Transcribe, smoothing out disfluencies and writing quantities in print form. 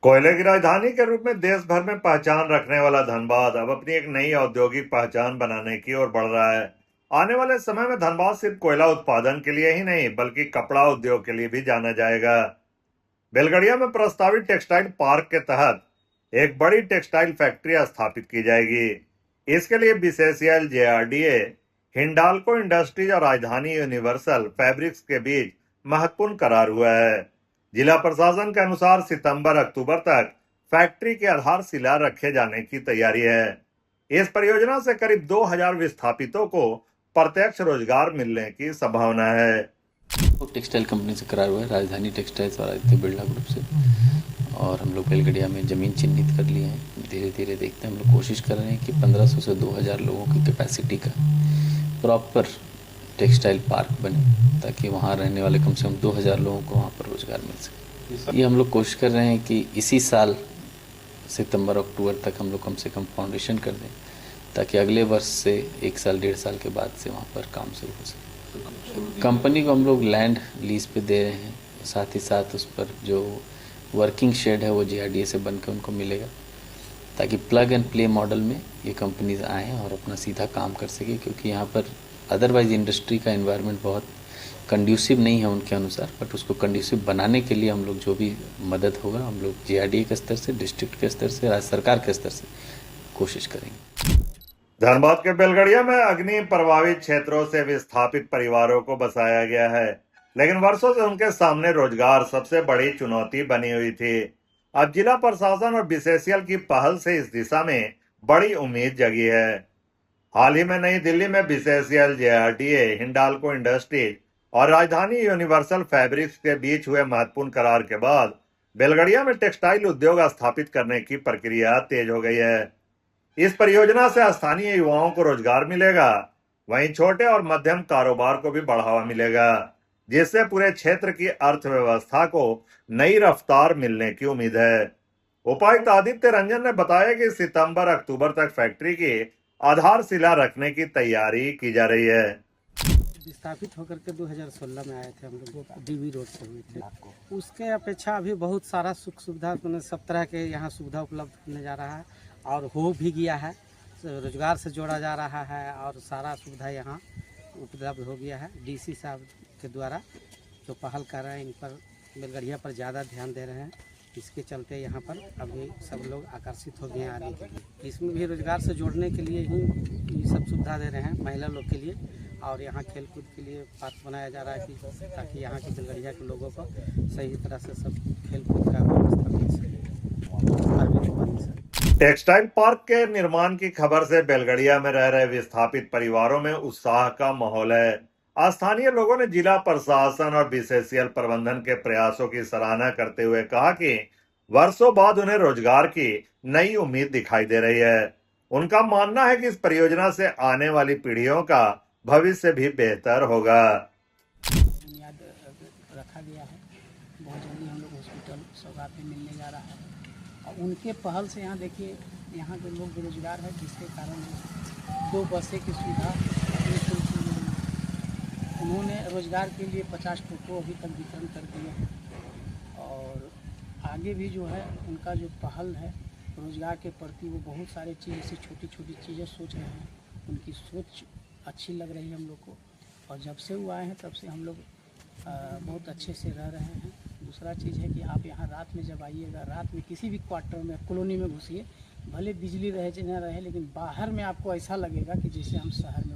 कोयले की राजधानी के रूप में देश भर में पहचान रखने वाला धनबाद अब अपनी एक नई औद्योगिक पहचान बनाने की ओर बढ़ रहा है। आने वाले समय में धनबाद सिर्फ कोयला उत्पादन के लिए ही नहीं बल्कि कपड़ा उद्योग के लिए भी जाना जाएगा। बेलगड़िया में प्रस्तावित टेक्सटाइल पार्क के तहत एक बड़ी टेक्सटाइल फैक्ट्री स्थापित की जाएगी। इसके लिए बीसीसीएल, जेआरडीए, हिंडाल्को इंडस्ट्रीज और राजधानी यूनिवर्सल फैब्रिक्स के बीच महत्वपूर्ण करार हुआ है। जिला प्रशासन के अनुसार सितंबर-अक्टूबर तक फैक्ट्री के आधारशिला रखे जाने की तैयारी है। इस परियोजना से करीब 2000 विस्थापितों को प्रत्यक्ष रोजगार मिलने की संभावना है। टेक्सटाइल कंपनी से करार हुआ है, राजधानी टेक्सटाइल्स और आदित्य बिरला ग्रुप से, और हम लोग बेलगड़िया में ज़मीन चिन्हित कर लिए हैं। धीरे धीरे देखते हैं, हम लोग कोशिश कर रहे हैं कि 1500 से 2000 लोगों की कैपेसिटी का प्रॉपर टेक्सटाइल पार्क बने, ताकि वहाँ रहने वाले कम से कम 2000 लोगों को वहाँ पर रोज़गार मिल सके। ये हम लोग कोशिश कर रहे हैं कि इसी साल सितंबर-अक्टूबर तक हम लोग कम से कम फाउंडेशन कर दें, ताकि अगले वर्ष से 1 साल 1.5 साल के बाद से वहाँ पर काम शुरू हो सके। कंपनी को हम लोग लैंड लीज पे दे रहे हैं, साथ ही साथ उस पर जो वर्किंग शेड है वो जेआरडीए से बन के उनको मिलेगा, ताकि प्लग एंड प्ले मॉडल में ये कंपनीज आएँ और अपना सीधा काम कर सके, क्योंकि यहाँ पर अदरवाइज इंडस्ट्री का एनवायरनमेंट बहुत कंड्यूसिव नहीं है उनके अनुसार। बट उसको कंड्यूसिव बनाने के लिए हम लोग जो भी मदद होगा, हम लोग जेआरडीए के स्तर से, डिस्ट्रिक्ट के स्तर से, राज्य सरकार के स्तर से कोशिश करेंगे। धनबाद के बेलगड़िया में अग्नि प्रभावित क्षेत्रों से विस्थापित परिवारों को बसाया गया है, लेकिन वर्षों से उनके सामने रोजगार सबसे बड़ी चुनौती बनी हुई थी। अब जिला प्रशासन और बीसीसीएल की पहल से इस दिशा में बड़ी उम्मीद जगी है। हाल ही में नई दिल्ली में बीसीसीएल, जेआरडीए, हिंडाल्को इंडस्ट्रीज और राजधानी यूनिवर्सल फैब्रिक्स के बीच हुए महत्वपूर्ण करार के बाद बेलगड़िया में टेक्सटाइल उद्योग स्थापित करने की प्रक्रिया तेज हो गई है। इस परियोजना से स्थानीय युवाओं को रोजगार मिलेगा, वहीं छोटे और मध्यम कारोबार को भी बढ़ावा मिलेगा, जिससे पूरे क्षेत्र की अर्थव्यवस्था को नई रफ्तार मिलने की उम्मीद है। उपायुक्त आदित्य रंजन ने बताया कि सितंबर-अक्टूबर तक फैक्ट्री की आधारशिला रखने की तैयारी की जा रही है। विस्थापित होकर के 2016 में आए थे हम लोग, डीवी रोड से हुए थे। उसके अपेक्षा अभी बहुत सारा सुख सुविधा, सब तरह के यहाँ सुविधा उपलब्ध होने जा रहा है और हो भी गया है। रोजगार से जोड़ा जा रहा है और सारा सुविधा यहाँ उपलब्ध हो गया है। डीसी साहब के द्वारा जो पहल कर रहे हैं, इन पर बेलगड़िया पर ज़्यादा ध्यान दे रहे हैं। इसके चलते यहाँ पर अभी सब लोग आकर्षित हो गए हैं आने के लिए। इसमें भी रोजगार से जोड़ने के लिए ही ये सब सुविधा दे रहे हैं महिला लोग के लिए, और यहाँ खेलकूद के लिए पार्क बनाया जा रहा है कि ताकि यहाँ के बेलगड़िया के लोगों को सही तरह से सब खेलकूद का व्यवस्था मिल सके। टेक्सटाइल पार्क के निर्माण की खबर से बेलगड़िया में रह रहे विस्थापित परिवारों में उत्साह का माहौल है। स्थानीय लोगों ने जिला प्रशासन और बीसीसीएल प्रबंधन के प्रयासों की सराहना करते हुए कहा कि वर्षों बाद उन्हें रोजगार की नई उम्मीद दिखाई दे रही है। उनका मानना है कि इस परियोजना से आने वाली पीढ़ियों का भविष्य भी बेहतर होगा। बुनियाद रखा गया है, बहुत जल्दी हम लोग हॉस्पिटल सौगात में मिलने जा रहा है, और उनके पहल से यहाँ देखिए यहाँ के लोग बेरोजगार है, जिसके कारण 2 बसें की सुविधा उन्होंने रोजगार के लिए 50 टोटो अभी तक वितरण कर दिए हैं। और आगे भी जो है उनका जो पहल है रोजगार के प्रति, वो बहुत सारे चीज़ ऐसी छोटी छोटी चीज़ें सोच रहे हैं। उनकी सोच अच्छी लग रही है हम लोग को, और जब से वो आए हैं तब से हम लोग बहुत अच्छे से रह रहे हैं। दूसरा चीज़ है कि आप यहाँ रात में जब आइएगा, रात में किसी भी क्वार्टर में, कॉलोनी में घुसिए, भले बिजली रहे चाहे न रहे, लेकिन बाहर में आपको ऐसा लगेगा कि जैसे हम शहर में